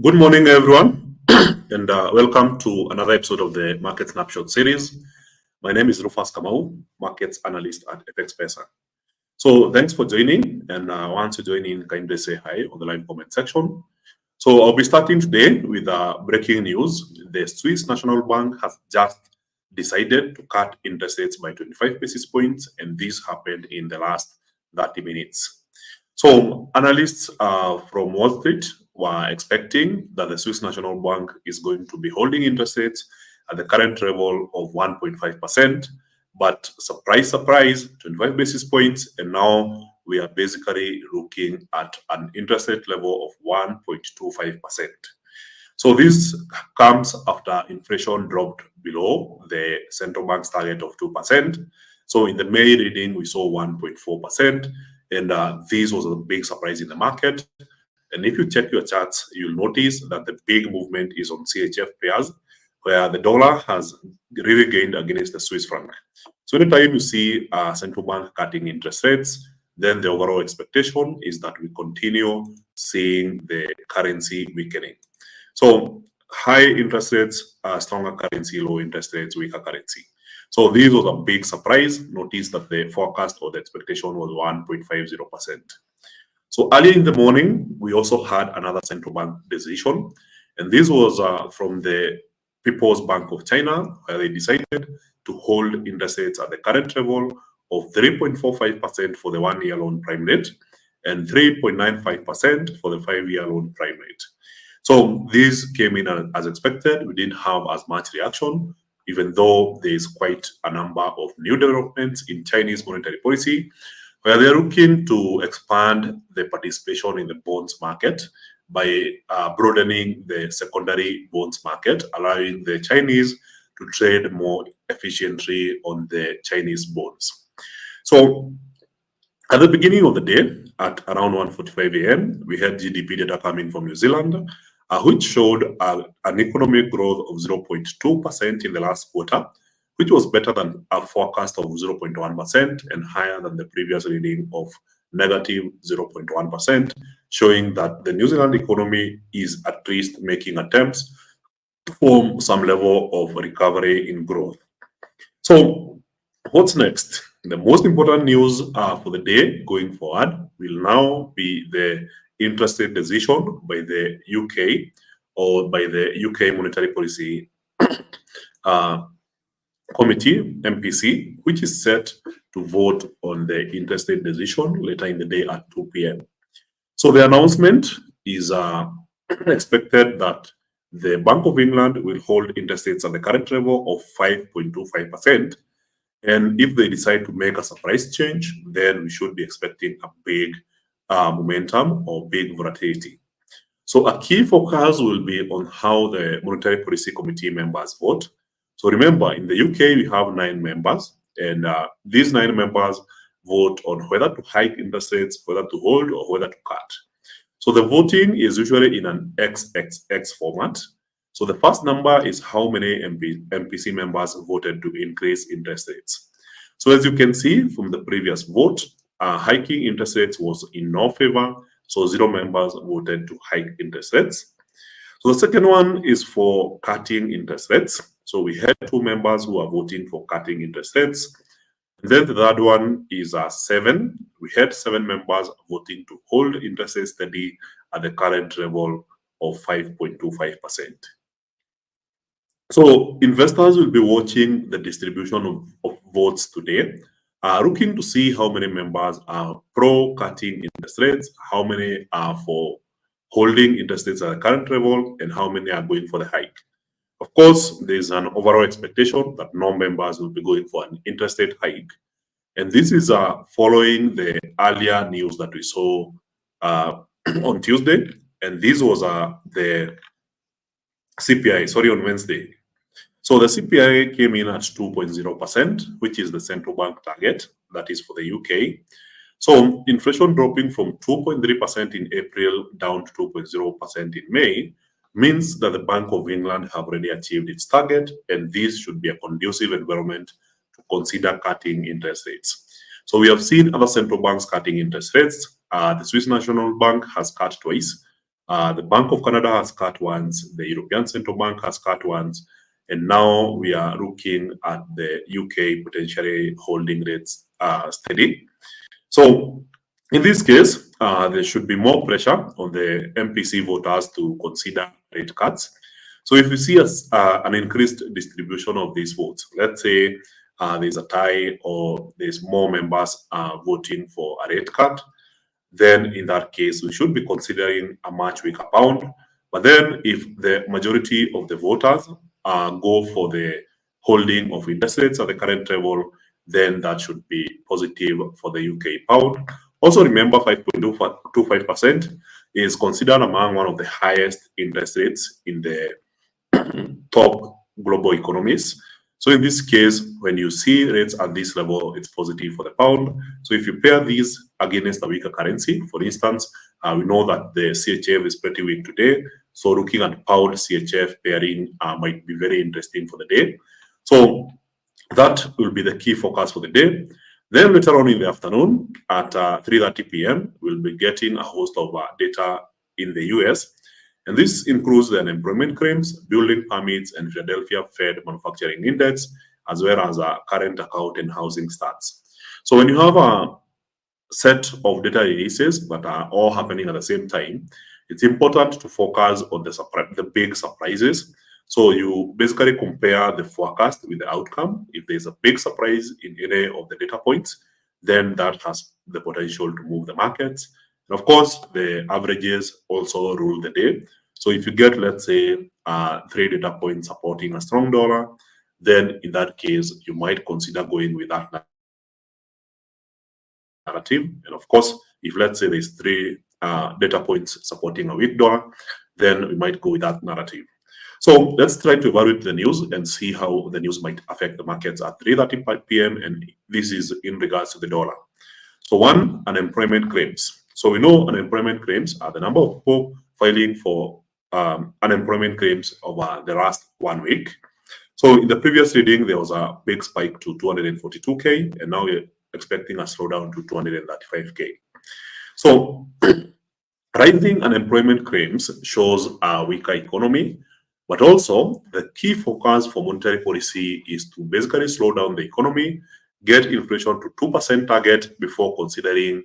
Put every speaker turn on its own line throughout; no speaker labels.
Good morning, everyone, and welcome to another episode of the Market Snapshot series. My name is Rufus Kamau, Markets Analyst at FXPesa. So thanks for joining, and once you join in, kindly say hi on the live comment section. So I'll be starting today with breaking news. The Swiss National Bank has just decided to cut interest rates by 25 basis points, and this happened in the last 30 minutes. So analysts from Wall Street were expecting that the Swiss National Bank is going to be holding interest rates at the current level of 1.5%. But surprise, surprise, 25 basis points, and now we are basically looking at an interest rate level of 1.25%. So this comes after inflation dropped below the central bank's target of 2%. So in the May reading, we saw 1.4%, and this was a big surprise in the market. And if you check your charts, you'll notice that the big movement is on CHF pairs, where the dollar has really gained against the Swiss franc. So anytime you see a central bank cutting interest rates, then the overall expectation is that we continue seeing the currency weakening. So high interest rates, stronger currency, low interest rates, weaker currency. So this was a big surprise. Notice that the forecast or the expectation was 1.50%. So early in the morning, we also had another central bank decision, and this was from the People's Bank of China, where they decided to hold interest rates at the current level of 3.45% for the 1-year loan prime rate and 3.95% for the 5-year loan prime rate. So this came in as expected. We didn't have as much reaction, even though there is quite a number of new developments in Chinese monetary policy, where they're looking to expand the participation in the bonds market by broadening the secondary bonds market, allowing the Chinese to trade more efficiently on the Chinese bonds. So at the beginning of the day, at around 1:45 a.m., we had GDP data coming from New Zealand, which showed an economic growth of 0.2% in the last quarter, which was better than a forecast of 0.1% and higher than the previous reading of negative 0.1%, showing that the New Zealand economy is at least making attempts to form some level of recovery in growth. So what's next? The most important news for the day going forward will now be the interest rate decision by the UK or by the UK Monetary Policy Committee, MPC, which is set to vote on the interest rate decision later in the day at 2 p.m. So the announcement is expected that the Bank of England will hold interest rates at the current level of 5.25%. And if they decide to make a surprise change, then we should be expecting a big momentum or big volatility. So a key focus will be on how the Monetary Policy Committee members vote. So remember, in the UK, we have 9 members, and these 9 members vote on whether to hike interest rates, whether to hold, or whether to cut. So the voting is usually in an XXX format. So the first number is how many MPC members voted to increase interest rates. So as you can see from the previous vote, hiking interest rates was in no favor. So 0 members voted to hike interest rates. So the second one is for cutting interest rates. So we had 2 members who are voting for cutting interest rates. And then the third one is 7. We had 7 members voting to hold interest rates steady at the current level of 5.25%. So investors will be watching the distribution of votes today, looking to see how many members are pro cutting interest rates, how many are for holding interest rates at the current level, and how many are going for the hike. Of course, there is an overall expectation that no members will be going for an interest rate hike. And this is following the earlier news that we saw on Tuesday. And this was the CPI, on Wednesday. So the CPI came in at 2.0%, which is the central bank target, that is for the UK. So inflation dropping from 2.3% in April down to 2.0% in May means that the Bank of England have already achieved its target, and this should be a conducive environment to consider cutting interest rates. So we have seen other central banks cutting interest rates. The Swiss National Bank has cut twice. The Bank of Canada has cut once, the European Central Bank has cut once, and now we are looking at the UK potentially holding rates steady. So in this case, there should be more pressure on the MPC voters to consider rate cuts. So if you see an increased distribution of these votes, let's say there's a tie or there's more members voting for a rate cut, then in that case, we should be considering a much weaker pound. But then if the majority of the voters go for the holding of interest rates at the current level, then that should be positive for the UK pound. Also remember 5.25% is considered among one of the highest interest rates in the top global economies. So in this case, when you see rates at this level, it's positive for the pound. So if you pair these against a weaker currency, for instance, we know that the CHF is pretty weak today. So looking at pound CHF pairing might be very interesting for the day. So that will be the key focus for the day. Then later on in the afternoon at 3:30 p.m., we'll be getting a host of data in the US. And this includes the unemployment claims, building permits, and Philadelphia Fed Manufacturing Index, as well as current account and housing stats. So when you have a set of data releases that are all happening at the same time, it's important to focus on the big surprises. So you basically compare the forecast with the outcome. If there's a big surprise in any of the data points, then that has the potential to move the markets. And of course, the averages also rule the day. So if you get, let's say, 3 data points supporting a strong dollar, then in that case, you might consider going with that narrative. And of course, if let's say there's 3 data points supporting a weak dollar, then we might go with that narrative. So let's try to evaluate the news and see how the news might affect the markets at 3:30 p.m. And this is in regards to the dollar. So one, unemployment claims. So we know unemployment claims are the number of people filing for unemployment claims over the last 1 week. So in the previous reading, there was a big spike to 242K, and now we're expecting a slowdown to 235K. So rising unemployment claims shows a weaker economy, but also the key focus for monetary policy is to basically slow down the economy, get inflation to 2% target before considering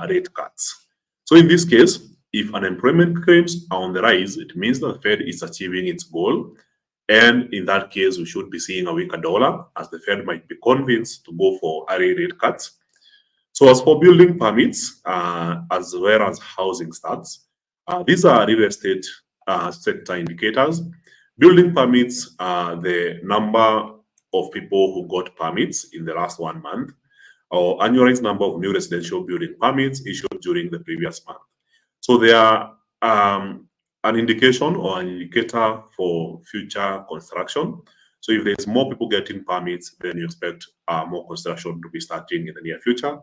rate cuts. So in this case, if unemployment claims are on the rise, it means that the Fed is achieving its goal. And in that case, we should be seeing a weaker dollar as the Fed might be convinced to go for rate cuts. So as for building permits, as well as housing stats, these are real estate sector indicators. Building permits are the number of people who got permits in the last 1 month, or annualized number of new residential building permits issued during the previous month. So they are an indication or an indicator for future construction. So if there's more people getting permits, then you expect more construction to be starting in the near future.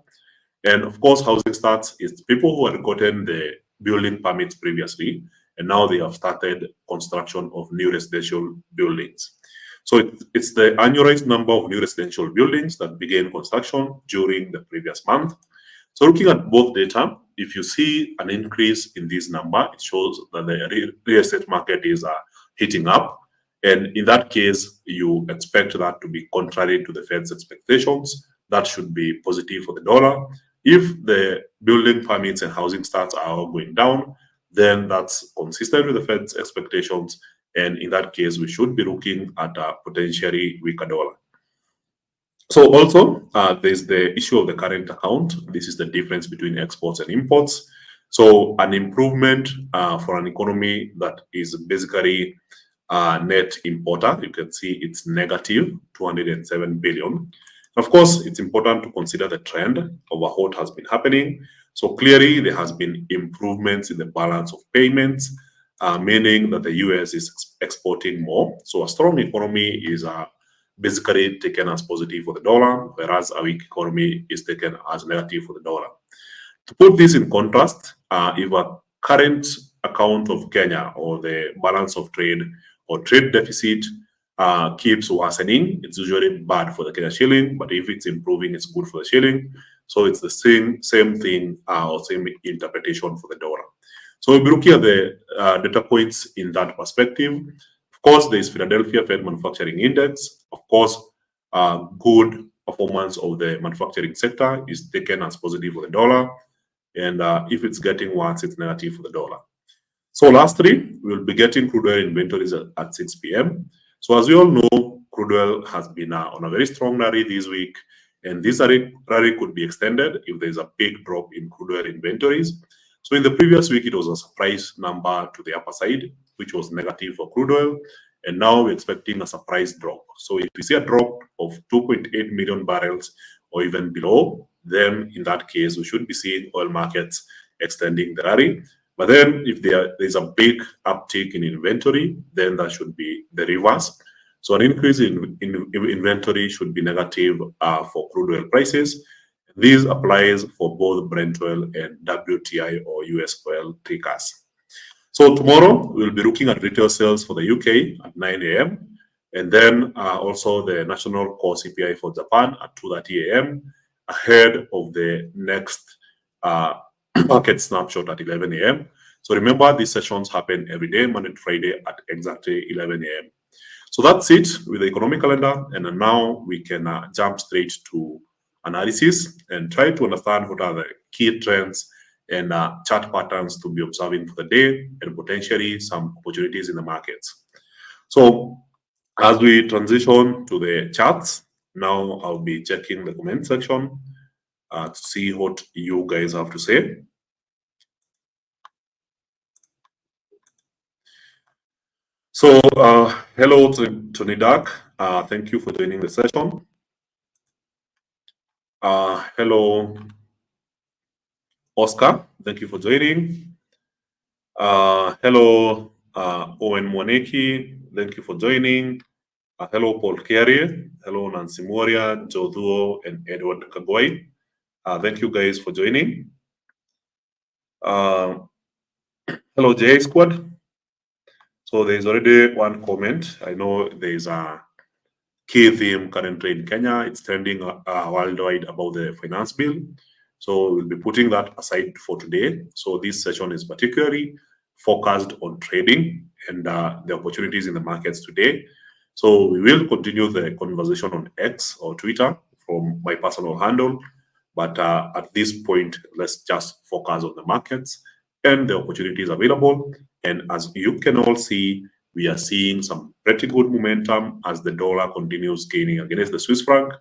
And of course, housing starts is people who had gotten the building permits previously, and now they have started construction of new residential buildings. So it's the annualized number of new residential buildings that began construction during the previous month. So looking at both data, if you see an increase in this number, it shows that the real estate market is heating up. And in that case, you expect that to be contrary to the Fed's expectations. That should be positive for the dollar. If the building permits and housing starts are all going down, then that's consistent with the Fed's expectations. And in that case, we should be looking at a potentially weaker dollar. So also, there's the issue of the current account. This is the difference between exports and imports. So an improvement for an economy that is basically net importer, you can see it's negative 207 billion. Of course, it's important to consider the trend of what has been happening. So clearly, there has been improvements in the balance of payments, meaning that the US is exporting more. So a strong economy is basically taken as positive for the dollar, whereas a weak economy is taken as negative for the dollar. To put this in contrast, if a current account of Kenya or the balance of trade or trade deficit keeps worsening, it's usually bad for the Kenya shilling, but if it's improving, it's good for the shilling. So it's the same thing or same interpretation for the dollar. So we'll be looking at the data points in that perspective. Of course, there is Philadelphia Fed Manufacturing Index. Of course, good performance of the manufacturing sector is taken as positive for the dollar. And if it's getting worse, it's negative for the dollar. So lastly, we'll be getting crude oil inventories at 6 p.m. So as we all know, crude oil has been on a very strong rally this week. And this rally could be extended if there's a big drop in crude oil inventories. So in the previous week, it was a surprise number to the upper side, which was negative for crude oil. And now we're expecting a surprise drop. So if we see a drop of 2.8 million barrels or even below, then in that case, we should be seeing oil markets extending the rally. But then if there's a big uptick in inventory, then that should be the reverse. So an increase in inventory should be negative for crude oil prices. This applies for both Brent oil and WTI or US oil tickers. So tomorrow we'll be looking at retail sales for the UK at 9 a.m. and then also the national core CPI for Japan at 2:30 a.m. ahead of the next market snapshot at 11 a.m. So remember, these sessions happen every day, Monday to Friday at exactly 11 a.m. So that's it with the economic calendar. And now we can jump straight to analysis and try to understand what are the key trends and chart patterns to be observing for the day and potentially some opportunities in the markets. So as we transition to the charts, now I'll be checking the comment section to see what you guys have to say. So hello to Tony Dark. Thank you for joining the session. Hello, Oscar. Thank you for joining. Hello, Owen Mwaneki. Thank you for joining. Hello, Paul Kerry. Hello, Nancy Moria, Joe Duo, and Edward Kagoi. Thank you guys for joining. Hello, JA Squad. So there's already one comment. I know there's a key theme currently in Kenya. It's trending worldwide about the finance bill. So we'll be putting that aside for today. So this session is particularly focused on trading and the opportunities in the markets today. So we will continue the conversation on X or Twitter from my personal handle. But at this point, let's just focus on the markets and the opportunities available. And as you can all see, we are seeing some pretty good momentum as the dollar continues gaining against the Swiss franc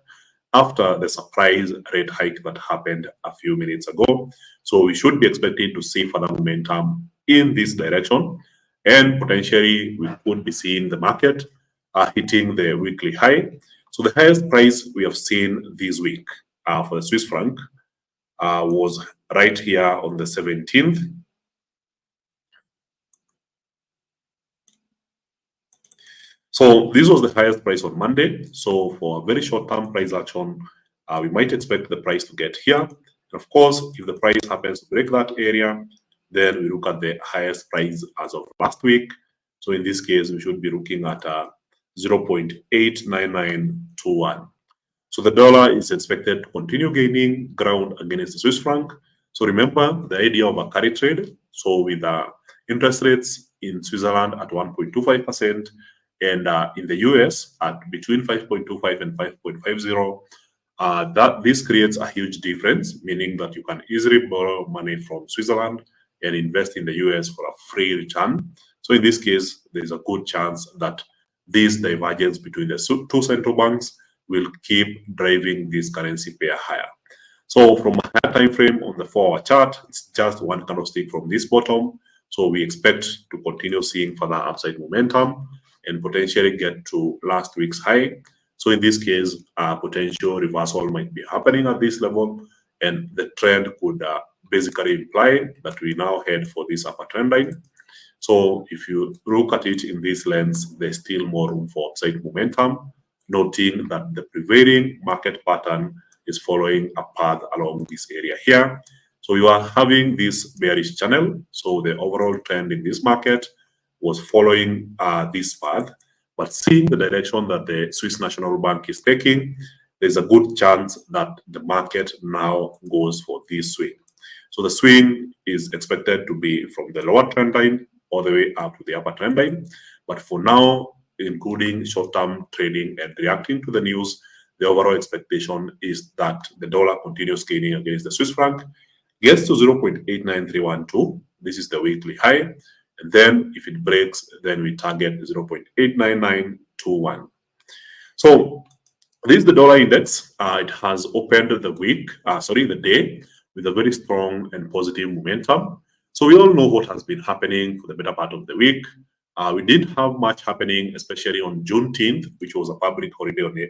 after the surprise rate hike that happened a few minutes ago. So we should be expecting to see further momentum in this direction. And potentially, we could be seeing the market hitting the weekly high. So the highest price we have seen this week for the Swiss franc was right here on the 17th. So this was the highest price on Monday. So for a very short-term price action, we might expect the price to get here. And of course, if the price happens to break that area, then we look at the highest price as of last week. So in this case, we should be looking at 0.89921. So the dollar is expected to continue gaining ground against the Swiss franc. So remember the idea of a carry trade. So with interest rates in Switzerland at 1.25%, and in the US at between 5.25 and 5.50, that this creates a huge difference, meaning that you can easily borrow money from Switzerland and invest in the US for a free return. So in this case, there's a good chance that this divergence between the two central banks will keep driving this currency pair higher. So from a higher time frame on the 4-hour chart, it's just one candlestick from this bottom. So we expect to continue seeing further upside momentum and potentially get to last week's high. So in this case, potential reversal might be happening at this level, and the trend could basically imply that we now head for this upper trend line. So if you look at it in this lens, there's still more room for upside momentum, noting that the prevailing market pattern is following a path along this area here. So you are having this bearish channel. So the overall trend in this market was following this path, but seeing the direction that the Swiss National Bank is taking, there's a good chance that the market now goes for this swing. So the swing is expected to be from the lower trend line all the way up to the upper trend line. But for now, including short-term trading and reacting to the news, the overall expectation is that the dollar continues gaining against the Swiss franc, gets to 0.89312. This is the weekly high. And then if it breaks, then we target 0.89921. So this is the dollar index. It has opened the day with a very strong and positive momentum. So we all know what has been happening for the better part of the week. We didn't have much happening, especially on Juneteenth, which was a public holiday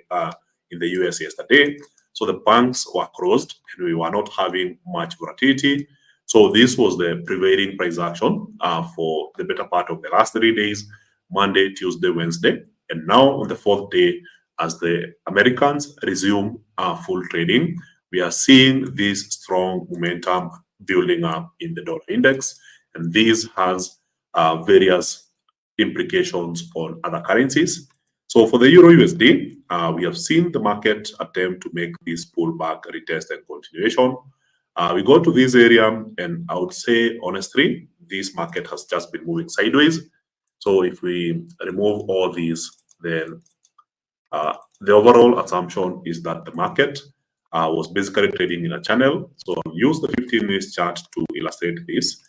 in the US yesterday. So the banks were closed and we were not having much volatility. So this was the prevailing price action for the better part of the last 3 days, Monday, Tuesday, Wednesday. And now on the fourth day, as the Americans resume full trading, we are seeing this strong momentum building up in the dollar index. And this has various implications on other currencies. So for the Euro USD, we have seen the market attempt to make this pullback, retest, and continuation. We go to this area, and I would say, honestly, this market has just been moving sideways. So if we remove all these, then the overall assumption is that the market was basically trading in a channel. So I'll use the 15-minute chart to illustrate this.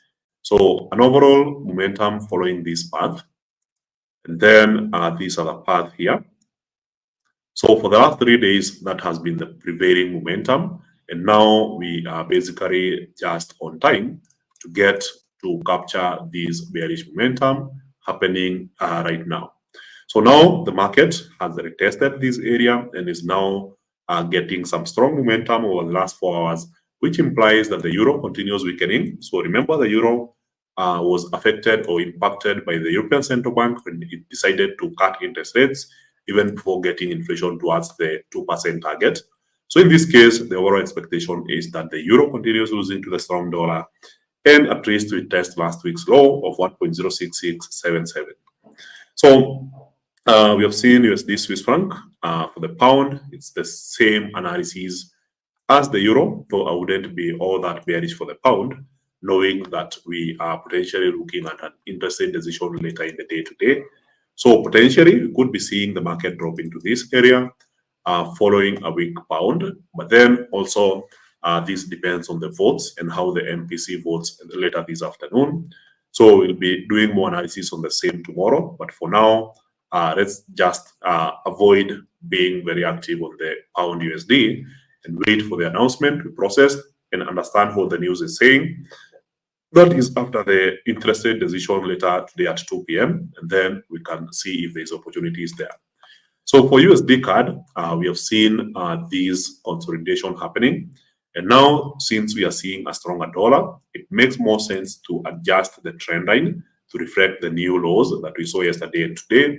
So an overall momentum following this path. And then these are the path here. So for the last 3 days, that has been the prevailing momentum. And now we are basically just on time to get to capture this bearish momentum happening right now. So now the market has retested this area and is now getting some strong momentum over the last 4 hours, which implies that the euro continues weakening. So remember, the euro was affected or impacted by the European Central Bank when it decided to cut interest rates even before getting inflation towards the 2% target. So in this case, the overall expectation is that the euro continues losing to the strong dollar and at least we test last week's low of 1.06677. So we have seen USD Swiss franc for the pound. It's the same analysis as the euro, though I wouldn't be all that bearish for the pound, knowing that we are potentially looking at an interest rate decision later in the day today. So potentially we could be seeing the market drop into this area following a weak pound. But then also this depends on the votes and how the MPC votes later this afternoon. So we'll be doing more analysis on the same tomorrow. But for now, let's just avoid being very active on the pound USD and wait for the announcement to process and understand what the news is saying. That is after the interest rate decision later today at 2 p.m. And then we can see if there's opportunities there. So for USD CAD, we have seen this consolidation happening. And now, since we are seeing a stronger dollar, it makes more sense to adjust the trend line to reflect the new lows that we saw yesterday and today.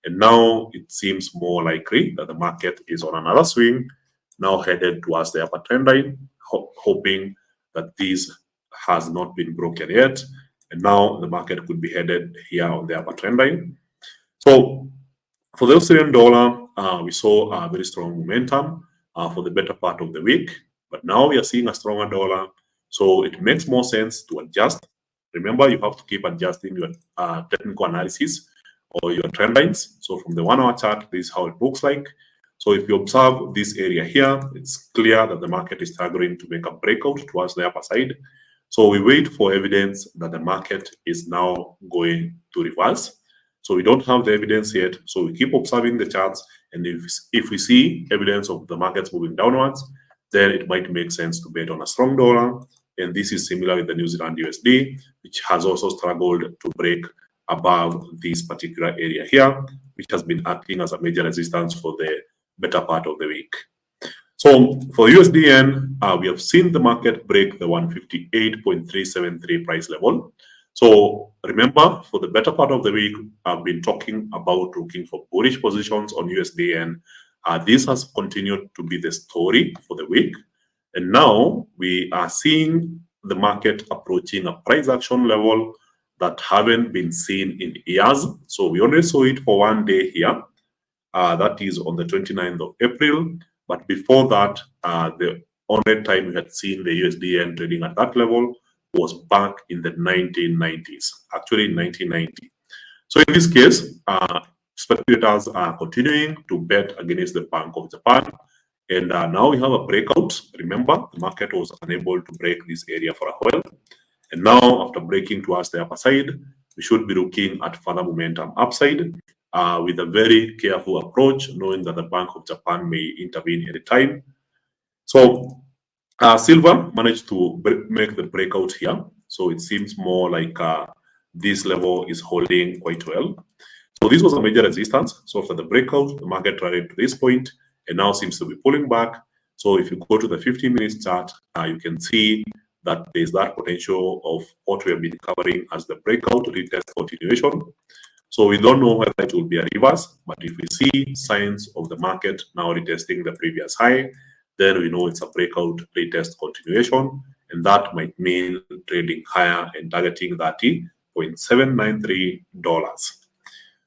And now it seems more likely that the market is on another swing, now headed towards the upper trend line, hoping that this has not been broken yet. And now the market could be headed here on the upper trend line. So for the Australian dollar, we saw a very strong momentum for the better part of the week. But now we are seeing a stronger dollar. So it makes more sense to adjust. Remember, you have to keep adjusting your technical analysis or your trend lines. So from the 1 hour chart, this is how it looks like. So if you observe this area here, it's clear that the market is struggling to make a breakout towards the upper side. So we wait for evidence that the market is now going to reverse. So we don't have the evidence yet. So we keep observing the charts. And if we see evidence of the markets moving downwards, then it might make sense to bet on a strong dollar. And this is similar with the New Zealand USD, which has also struggled to break above this particular area here, which has been acting as a major resistance for the better part of the week. So for USDN, we have seen the market break the 158.373 price level. So remember, for the better part of the week, I've been talking about looking for bullish positions on USDN. This has continued to be the story for the week. And now we are seeing the market approaching a price action level that haven't been seen in years. So we only saw it for 1 day here. That is on the 29th of April. But before that, the only time we had seen the USDN trading at that level was back in the 1990s, actually in 1990. So in this case, speculators are continuing to bet against the Bank of Japan. And now we have a breakout. Remember, the market was unable to break this area for a while. And now, after breaking towards the upper side, we should be looking at further momentum upside with a very careful approach, knowing that the Bank of Japan may intervene at a time. So silver managed to make the breakout here. So it seems more like this level is holding quite well. So this was a major resistance. So after the breakout, the market rallied to this point and now seems to be pulling back. So if you go to the 15-minute chart, you can see that there's that potential of what we have been covering as the breakout retest continuation. So we don't know whether it will be a reverse, but if we see signs of the market now retesting the previous high, then we know it's a breakout retest continuation, and that might mean trading higher and targeting $30.793.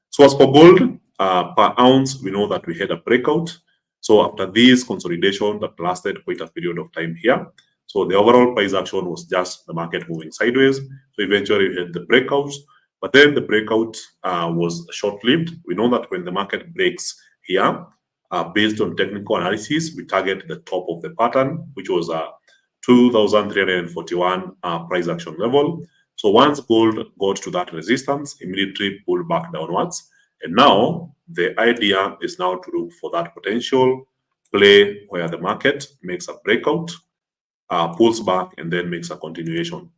So as for gold, per ounce, we know that we had a breakout. So after this consolidation that lasted quite a period of time here, so the overall price action was just the market moving sideways. So eventually we had the breakouts, but then the breakout was short-lived. We know that when the market breaks here, based on technical analysis, we target the top of the pattern, which was 2,341 price action level. So once gold got to that resistance, immediately pulled back downwards. And now the idea is now to look for that potential play where the market makes a breakout, pulls back, and then makes a continuation.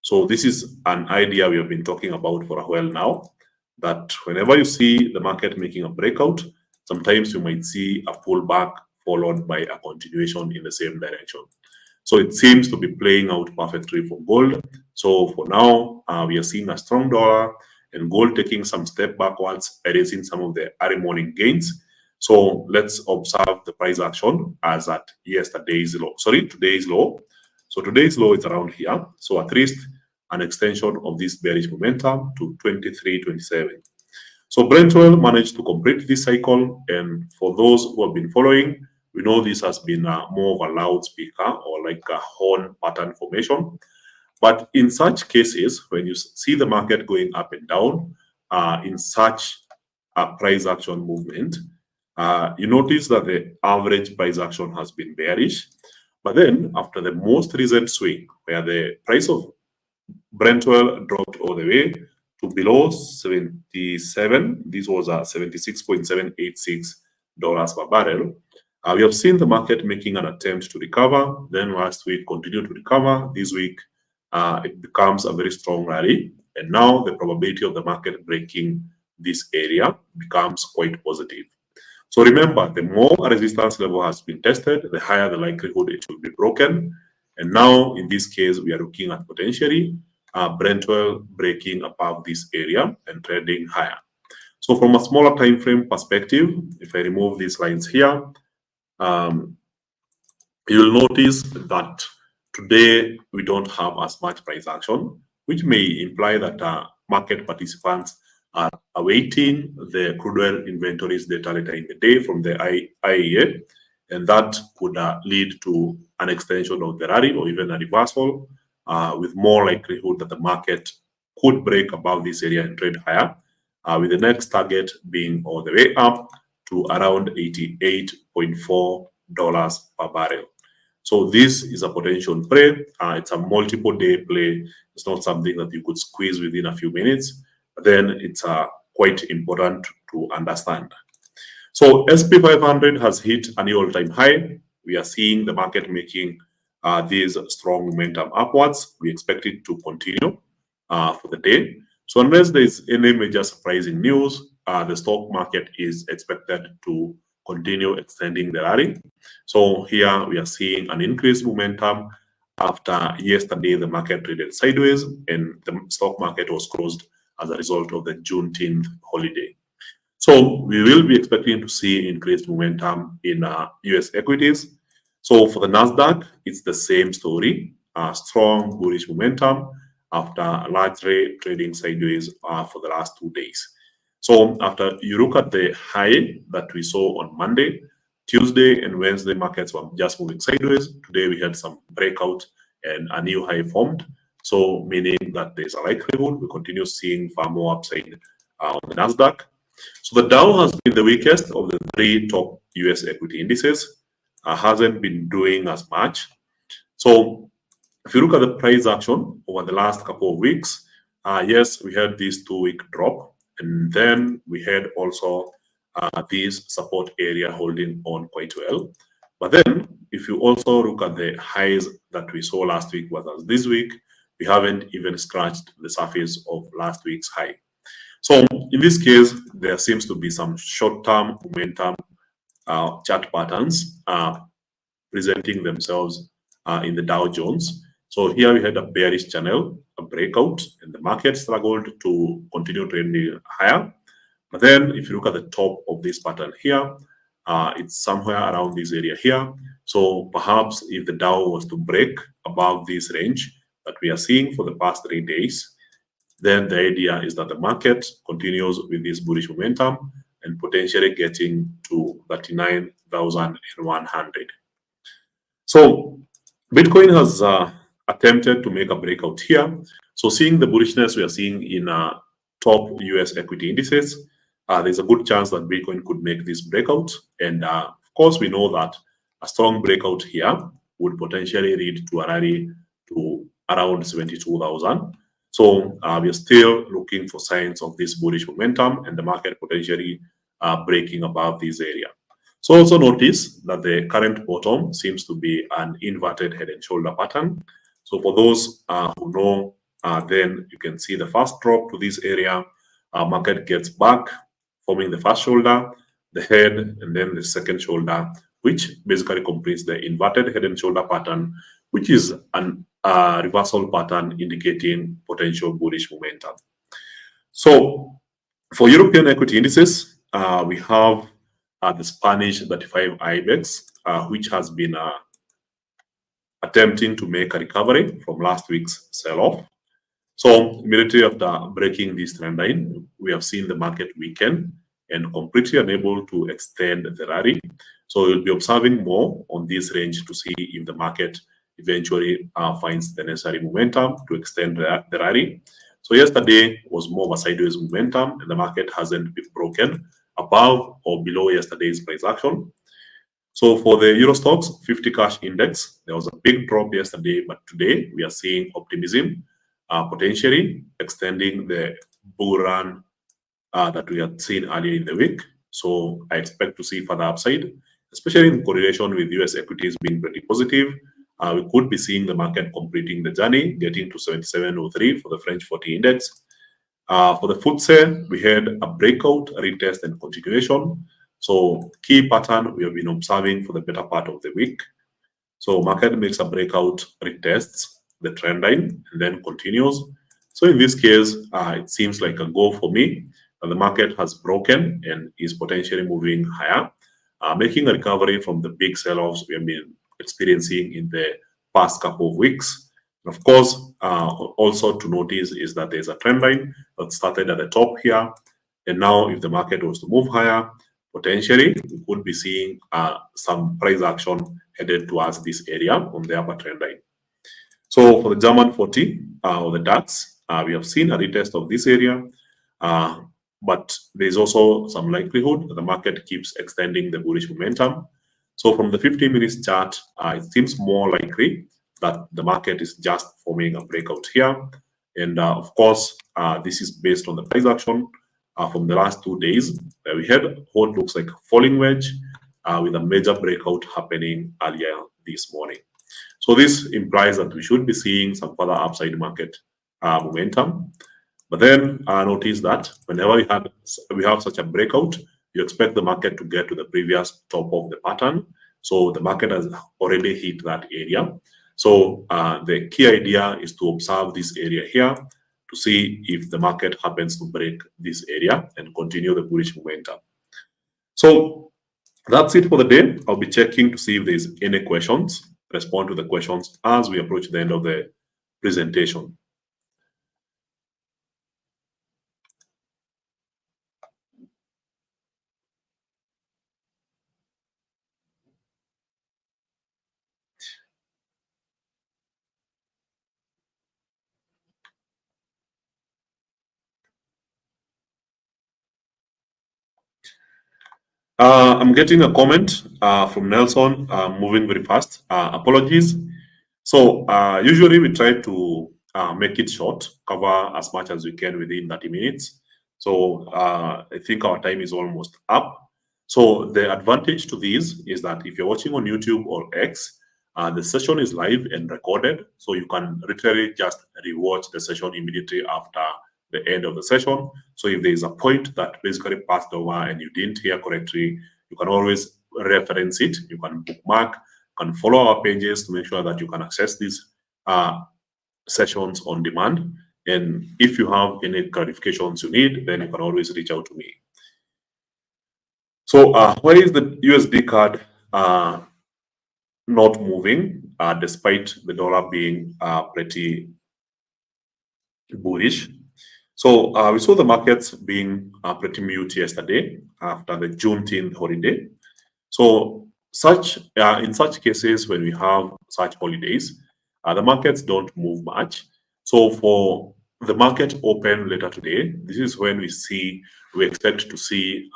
So this is an idea we have been talking about for a while now, that whenever you see the market making a breakout, sometimes you might see a pullback followed by a continuation in the same direction. So it seems to be playing out perfectly for gold. So for now, we are seeing a strong dollar and gold taking some step backwards, erasing some of the early morning gains. So let's observe the price action as at today's low. So today's low is around here. So at least an extension of this bearish momentum to 23.27. So Brent oil managed to complete this cycle, and for those who have been following, we know this has been more of a loudspeaker or like a horn pattern formation. But in such cases, when you see the market going up and down in such a price action movement, you notice that the average price action has been bearish. But then after the most recent swing, where the price of Brent oil dropped all the way to below 77, this was $76.786 per barrel. We have seen the market making an attempt to recover. Then last week continued to recover. This week it becomes a very strong rally, and now the probability of the market breaking this area becomes quite positive. So remember, the more a resistance level has been tested, the higher the likelihood it will be broken. And now in this case, we are looking at potentially Brent oil breaking above this area and trading higher. So from a smaller time frame perspective, if I remove these lines here, you'll notice that today we don't have as much price action, which may imply that market participants are awaiting the crude oil inventories data later in the day from the IEA, and that could lead to an extension of the rally or even a reversal, with more likelihood that the market could break above this area and trade higher, with the next target being all the way up to around $88.4 per barrel. So this is a potential play. It's a multiple day play. It's not something that you could squeeze within a few minutes. But then it's quite important to understand. So SP500 has hit a new all-time high. We are seeing the market making this strong momentum upwards. We expect it to continue for the day. So unless there is any major surprising news, the stock market is expected to continue extending the rally. So here we are seeing an increased momentum after yesterday the market traded sideways and the stock market was closed as a result of the Juneteenth holiday. So we will be expecting to see increased momentum in US equities. So for the Nasdaq, it's the same story, strong bullish momentum after largely trading sideways for the last 2 days. So after you look at the high that we saw on Monday, Tuesday and Wednesday markets were just moving sideways. Today we had some breakout and a new high formed. So meaning that there's a likelihood we continue seeing far more upside on the Nasdaq. So the Dow has been the weakest of the three top US equity indices. Hasn't been doing as much. So if you look at the price action over the last couple of weeks, yes, we had this 2-week drop, and then we had also this support area holding on quite well. But then, if you also look at the highs that we saw last week versus this week, we haven't even scratched the surface of last week's high. So in this case, there seems to be some short-term momentum chart patterns presenting themselves in the Dow Jones. So here we had a bearish channel, a breakout, and the market struggled to continue trending higher. But then if you look at the top of this pattern here, it's somewhere around this area here. So perhaps if the Dow was to break above this range that we are seeing for the past 3 days, then the idea is that the market continues with this bullish momentum and potentially getting to 39,100. So Bitcoin has attempted to make a breakout here. So seeing the bullishness we are seeing in top US equity indices, there's a good chance that Bitcoin could make this breakout. And of course, we know that a strong breakout here would potentially lead to a rally to around 72,000. So we are still looking for signs of this bullish momentum and the market potentially breaking above this area. So also notice that the current bottom seems to be an inverted head and shoulder pattern. So for those who know, then you can see the first drop to this area, market gets back, forming the first shoulder, the head, and then the second shoulder, which basically completes the inverted head and shoulder pattern, which is an reversal pattern indicating potential bullish momentum. So for European equity indices, we have the Spanish 35 IBEX, which has been attempting to make a recovery from last week's sell-off. So immediately after breaking this trend line, we have seen the market weaken and completely unable to extend the rally. So we'll be observing more on this range to see if the market eventually finds the necessary momentum to extend the rally. So yesterday was more of a sideways momentum and the market hasn't been broken above or below yesterday's price action. So for the Euro Stoxx 50 cash index, there was a big drop yesterday, but today we are seeing optimism potentially extending the bull run that we had seen earlier in the week. So I expect to see further upside, especially in correlation with US equities being pretty positive. We could be seeing the market completing the journey, getting to 7703 for the French 40 index. For the FTSE, we had a breakout, a retest, and continuation. So key pattern we have been observing for the better part of the week. So market makes a breakout, retests the trend line, and then continues. So in this case, it seems like a go for me. The market has broken and is potentially moving higher, making a recovery from the big sell-offs we have been experiencing in the past couple of weeks. Of course, also to notice is that there's a trend line that started at the top here. And now if the market was to move higher, potentially we could be seeing some price action headed towards this area on the upper trend line. So for the German 40 or the DAX, we have seen a retest of this area, but there's also some likelihood that the market keeps extending the bullish momentum. So from the 15 minutes chart, it seems more likely that the market is just forming a breakout here. And of course, this is based on the price action from the last 2 days. We had what looks like a falling wedge with a major breakout happening earlier this morning. So this implies that we should be seeing some further upside market momentum. But then notice that whenever we have such a breakout, you expect the market to get to the previous top of the pattern. So the market has already hit that area. So the key idea is to observe this area here to see if the market happens to break this area and continue the bullish momentum. So that's it for the day. I'll be checking to see if there's any questions, respond to the questions as we approach the end of the presentation. I'm getting a comment from Nelson, moving very fast. Apologies. So usually we try to make it short, cover as much as we can within 30 minutes. So I think our time is almost up. So the advantage to this is that if you're watching on YouTube or X, the session is live and recorded. So you can literally just rewatch the session immediately after the end of the session. So if there is a point that basically passed over and you didn't hear correctly, you can always reference it. You can bookmark, you can follow our pages to make sure that you can access these sessions on demand. And if you have any clarifications you need, then you can always reach out to me. So why is the USD card not moving despite the dollar being pretty bullish? So we saw the markets being pretty mute yesterday after the Juneteenth holiday. So in such cases, when we have such holidays, the markets don't move much. So for the market open later today, this is when we expect to see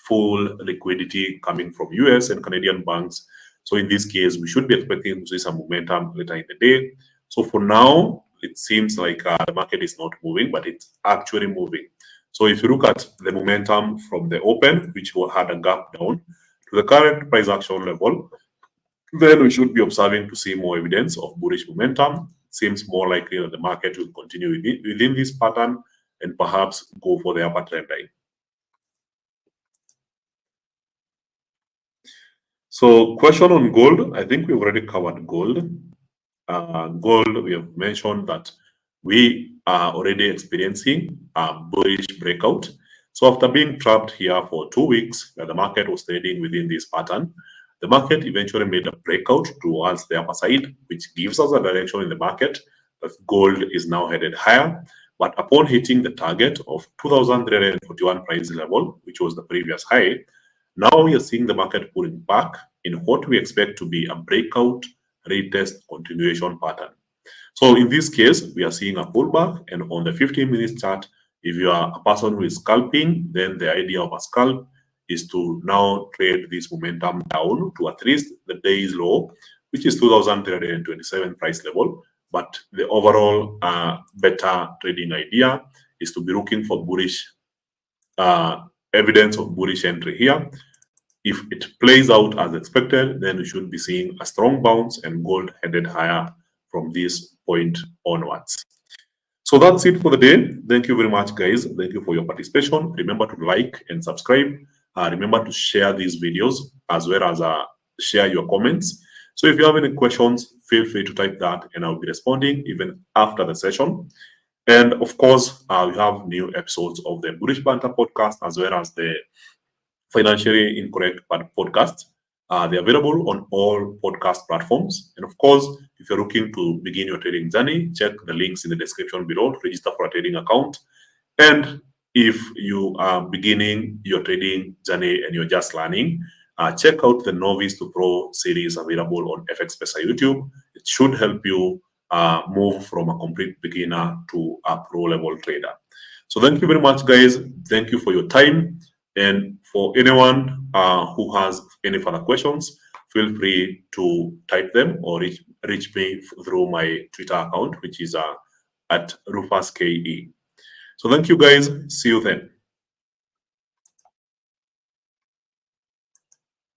full liquidity coming from US and Canadian banks. So in this case, we should be expecting to see some momentum later in the day. So for now, it seems like the market is not moving, but it's actually moving. So if you look at the momentum from the open, which had a gap down to the current price action level, then we should be observing to see more evidence of bullish momentum. It seems more likely that the market will continue within this pattern and perhaps go for the upper trend line. So question on gold, I think we've already covered gold. Gold, we have mentioned that we are already experiencing a bullish breakout. So after being trapped here for 2 weeks, the market was trading within this pattern. The market eventually made a breakout towards the upper side, which gives us a direction in the market that gold is now headed higher. But upon hitting the target of 2,341 price level, which was the previous high, now we are seeing the market pulling back in what we expect to be a breakout retest continuation pattern. So in this case, we are seeing a pullback, and on the 15 minutes chart, if you are a person who is scalping, then the idea of a scalp is to now trade this momentum down to at least the day's low, which is 2,327 price level. But the overall better trading idea is to be looking for bullish evidence of bullish entry here. If it plays out as expected, then we should be seeing a strong bounce and gold headed higher from this point onwards. So that's it for the day. Thank you very much, guys. Thank you for your participation. Remember to like and subscribe. Remember to share these videos as well as share your comments. So if you have any questions, feel free to type that and I'll be responding even after the session. And of course, we have new episodes of the Bullish Banter podcast as well as the Financially Incorrect podcast. They're available on all podcast platforms. And of course, if you're looking to begin your trading journey, check the links in the description below to register for a trading account. And if you are beginning your trading journey and you're just learning, check out the Novice to Pro series available on FXPesa YouTube. It should help you move from a complete beginner to a pro level trader. So thank you very much, guys. Thank you for your time. And for anyone who has any further questions, feel free to type them or reach me through my Twitter account, which is at RufusKE. So thank you, guys. See you then.